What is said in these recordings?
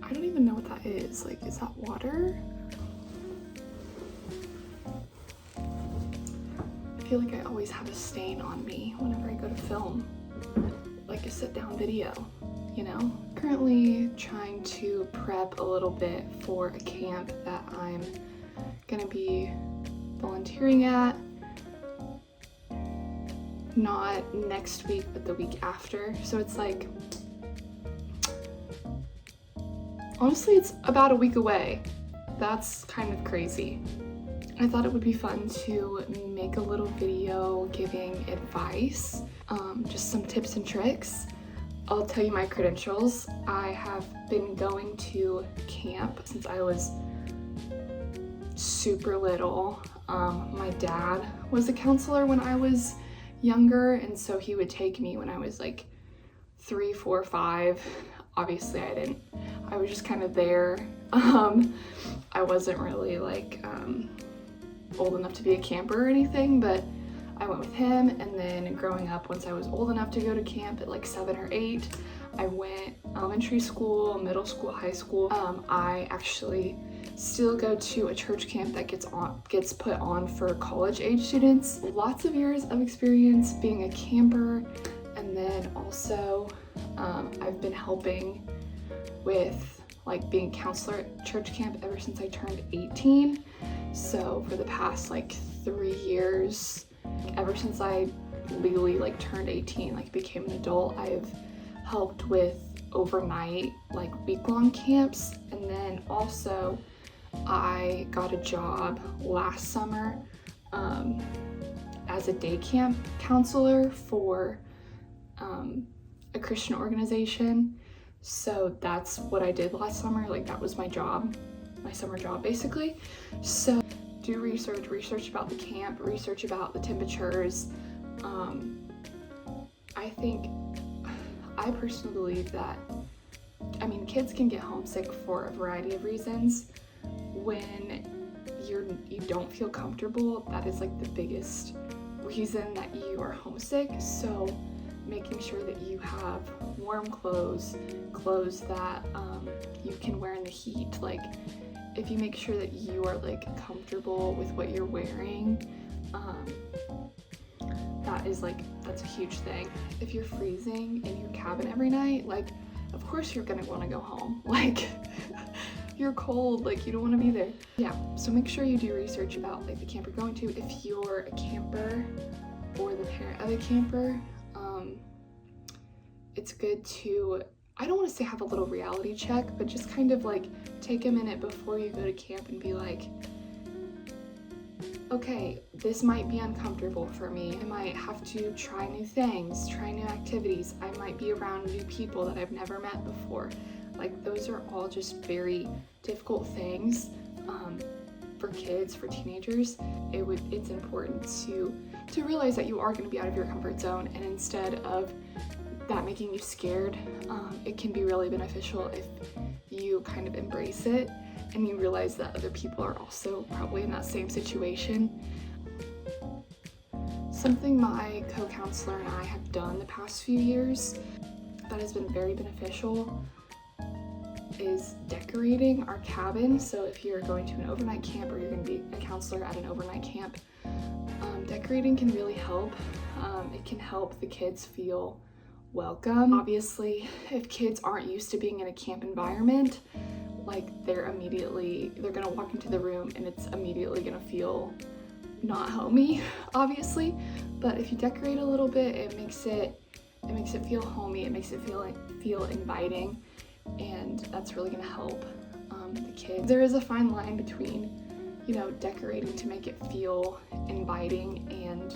I don't even know what that is. Like, is that water? I feel like I always have a stain on me whenever I go to film, like a sit-down video, you know? Currently trying to prep a little bit for a camp that I'm gonna be volunteering at. Not next week, but the week after. So it's like, honestly, it's about a week away. That's kind of crazy. I thought it would be fun to make a little video giving advice, just some tips and tricks. I'll tell you my credentials. I have been going to camp since I was super little. My dad was a counselor when I was younger, and so he would take me when I was like 3, 4, 5. Obviously I was just kind of there. I wasn't really like old enough to be a camper or anything, but I went with him. And then growing up, once I was old enough to go to camp at like 7 or 8, I went elementary school, middle school, high school. I actually still go to a church camp that gets put on for college age students. Lots of years of experience being a camper, and then also I've been helping with like being a counselor at church camp ever since I turned 18. So for the past like 3 years, ever since I legally like turned 18, like became an adult, I've helped with overnight like week-long camps. And then also I got a job last summer as a day camp counselor for a Christian organization. So that's what I did last summer. Like, that was my job, my summer job basically. So do research about the camp, research about the temperatures. I personally believe that, I mean, kids can get homesick for a variety of reasons. When you don't feel comfortable, that is like the biggest reason that you are homesick. So making sure that you have warm clothes that you can wear in the heat. Like, if you make sure that you are like comfortable with what you're wearing, that's a huge thing. If you're freezing in your cabin every night, like, of course you're gonna want to go home. Like, you're cold, like you don't want to be there. Yeah, so make sure you do research about like the camp you're going to. If you're a camper or the parent of a camper, it's good to, I don't want to say have a little reality check, but just kind of like take a minute before you go to camp and be like, okay, this might be uncomfortable for me. I might have to try new things, try new activities. I might be around new people that I've never met before. Like, those are all just very difficult things for kids, for teenagers. It's important to realize that you are going to be out of your comfort zone, and instead of that making you scared, it can be really beneficial if you kind of embrace it and you realize that other people are also probably in that same situation. Something my co-counselor and I have done the past few years that has been very beneficial is decorating our cabin. So if you're going to an overnight camp or you're going to be a counselor at an overnight camp, decorating can really help. It can help the kids feel welcome. Obviously, if kids aren't used to being in a camp environment, like, they're gonna walk into the room and it's immediately gonna feel not homey, obviously. But if you decorate a little bit, it makes it feel homey, it makes it feel inviting, and that's really gonna help the kids. There is a fine line between, you know, decorating to make it feel inviting and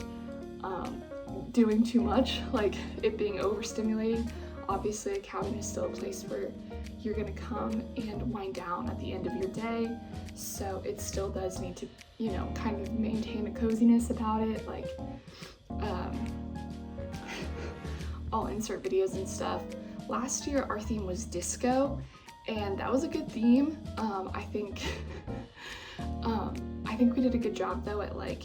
doing too much, like it being overstimulating. Obviously, a cabin is still a place where you're gonna come and wind down at the end of your day, so it still does need to, you know, kind of maintain a coziness about it. Like, I'll insert videos and stuff. Last year our theme was disco, and that was a good theme. I think we did a good job though at like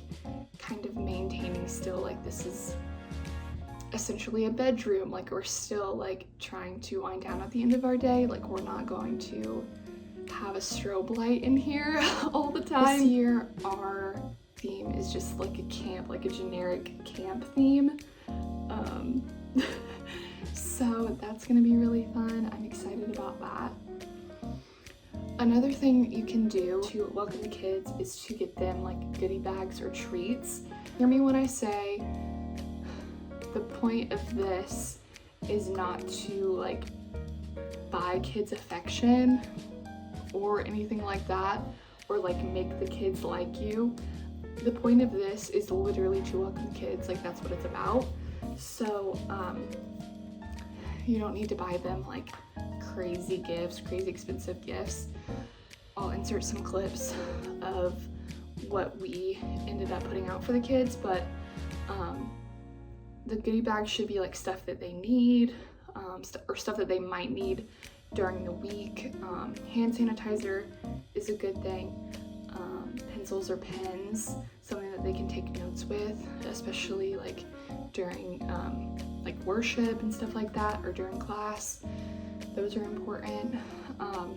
kind of maintaining still like this is essentially a bedroom. Like, we're still like trying to wind down at the end of our day. Like, we're not going to have a strobe light in here all the time. This year our theme is just like a camp, like a generic camp theme. So that's gonna be really fun. I'm excited about that. Another thing you can do to welcome the kids is to get them like goodie bags or treats. Hear me when I say the point of this is not to like buy kids affection or anything like that, or like make the kids like you. The point of this is literally to welcome kids. Like, that's what it's about. So you don't need to buy them like crazy gifts, crazy expensive gifts. I'll insert some clips of what we ended up putting out for the kids, but the goodie bag should be like stuff that they need, or stuff that they might need during the week. Hand sanitizer is a good thing. Pencils or pens, something that they can take notes with, especially like during like worship and stuff like that, or during class. Those are important. I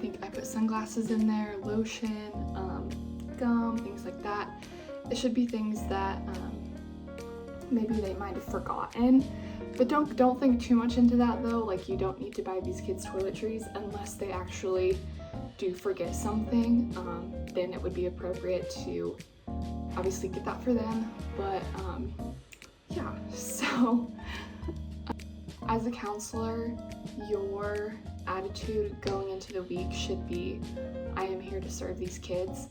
think I put sunglasses in there, lotion, gum, things like that. It should be things that maybe they might have forgotten, but don't think too much into that though. Like, you don't need to buy these kids toiletries unless they actually do forget something. Then it would be appropriate to obviously get that for them. But yeah, so as a counselor, your attitude going into the week should be, I am here to serve these kids.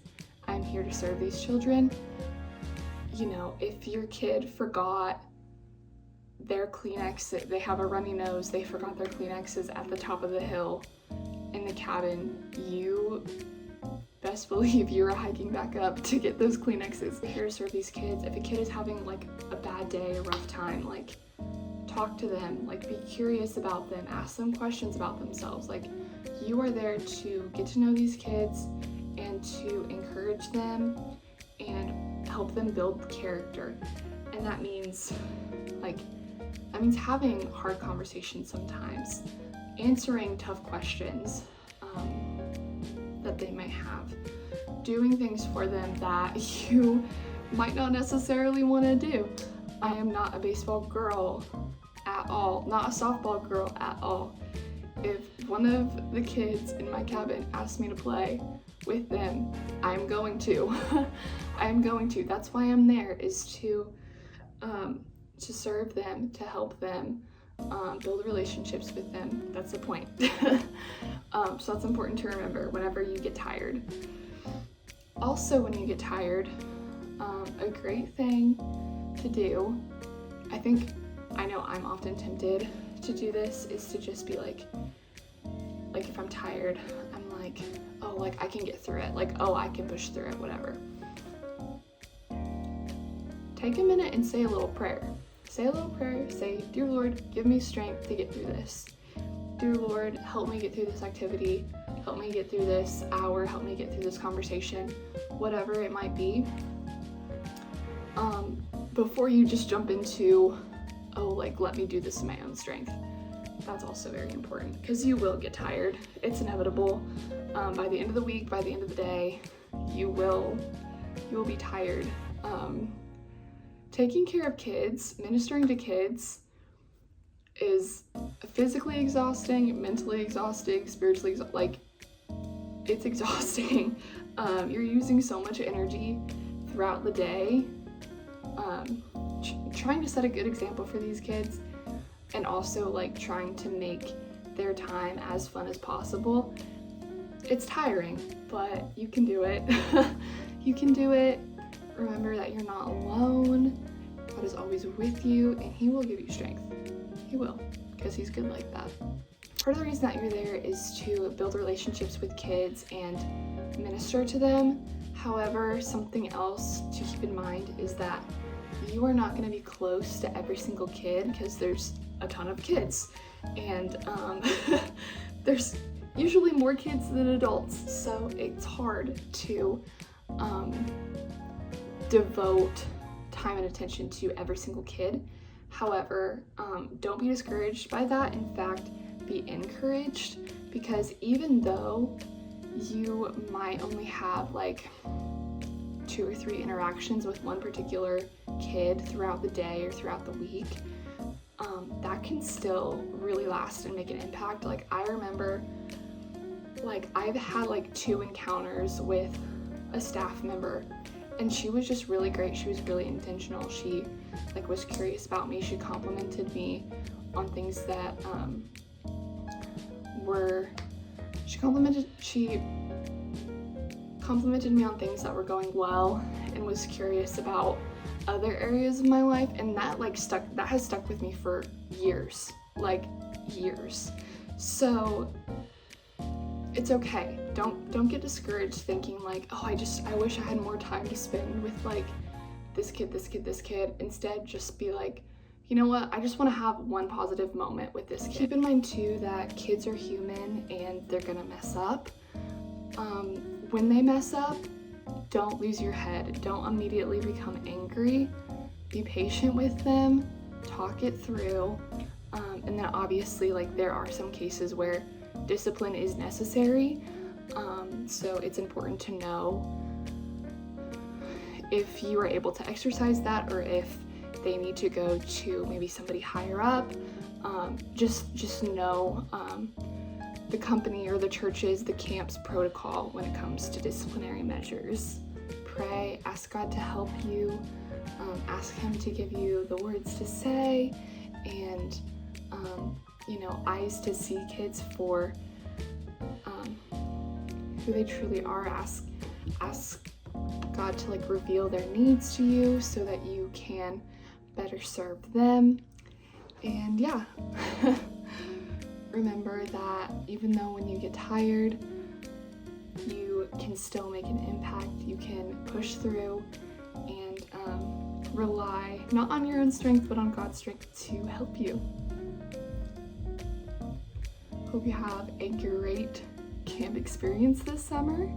I'm here to serve these children. You know, if your kid forgot their Kleenex, they have a runny nose, they forgot their Kleenexes at the top of the hill in the cabin, you best believe you're hiking back up to get those Kleenexes. We're here to serve these kids. If a kid is having like a bad day, a rough time, like, talk to them, like, be curious about them, ask them questions about themselves. Like, you are there to get to know these kids and to encourage them and help them build character. And that means having hard conversations sometimes, answering tough questions that they might have, doing things for them that you might not necessarily want to do. I am not a baseball girl at all, not a softball girl at all. If one of the kids in my cabin asks me to play with them, I'm going to. I'm going to. That's why I'm there, is to serve them, to help them, build relationships with them. That's the point. So that's important to remember whenever you get tired. Also, when you get tired, a great thing to do, I know I'm often tempted to do this, is to just be like if I'm tired, I'm like, oh, like, I can get through it. Like, oh, I can push through it, whatever. Take a minute and say a little prayer. Say a little prayer. Say, dear Lord, give me strength to get through this. Dear Lord, help me get through this activity. Help me get through this hour. Help me get through this conversation. Whatever it might be. Before you just jump into, oh, like, let me do this in my own strength. That's also very important, because you will get tired. It's inevitable. By the end of the week, by the end of the day, you will be tired. Taking care of kids, ministering to kids, is physically exhausting, mentally exhausting, spiritually it's exhausting. You're using so much energy throughout the day, trying to set a good example for these kids, and also like trying to make their time as fun as possible. It's tiring, but you can do it. You can do it. Remember that you're not alone. God is always with you, and He will give you strength. He will, because He's good like that. Part of the reason that you're there is to build relationships with kids and minister to them. However, something else to keep in mind is that you are not going to be close to every single kid, because there's a ton of kids, and there's usually more kids than adults, so it's hard to devote time and attention to every single kid. However, don't be discouraged by that. In fact, be encouraged, because even though you might only have like 2 or 3 interactions with one particular kid throughout the day or throughout the week, that can still really last and make an impact. Like, I remember, like, I've had like 2 encounters with a staff member, and she was just really great. She was really intentional. She like was curious about me. She complimented me on things that she complimented me on things that were going well, and was curious about other areas of my life, and that has stuck with me for years. So it's okay. Don't get discouraged thinking like, oh, I wish I had more time to spend with like this kid. Instead, just be like, you know what, I just want to have one positive moment with this kid. Keep in mind too that kids are human and they're gonna mess up. When they mess up, don't lose your head. Don't immediately become angry. Be patient with them, talk it through, and then obviously like there are some cases where discipline is necessary, so it's important to know if you are able to exercise that, or if they need to go to maybe somebody higher up. Just know the company or the church's, the camp's protocol when it comes to disciplinary measures. Pray, ask God to help you, ask Him to give you the words to say, and eyes to see kids for who they truly are. Ask God to like reveal their needs to you so that you can better serve them. And yeah, remember that even though when you get tired, you can still make an impact. You can push through and rely not on your own strength, but on God's strength to help you. Hope you have a great camp experience this summer.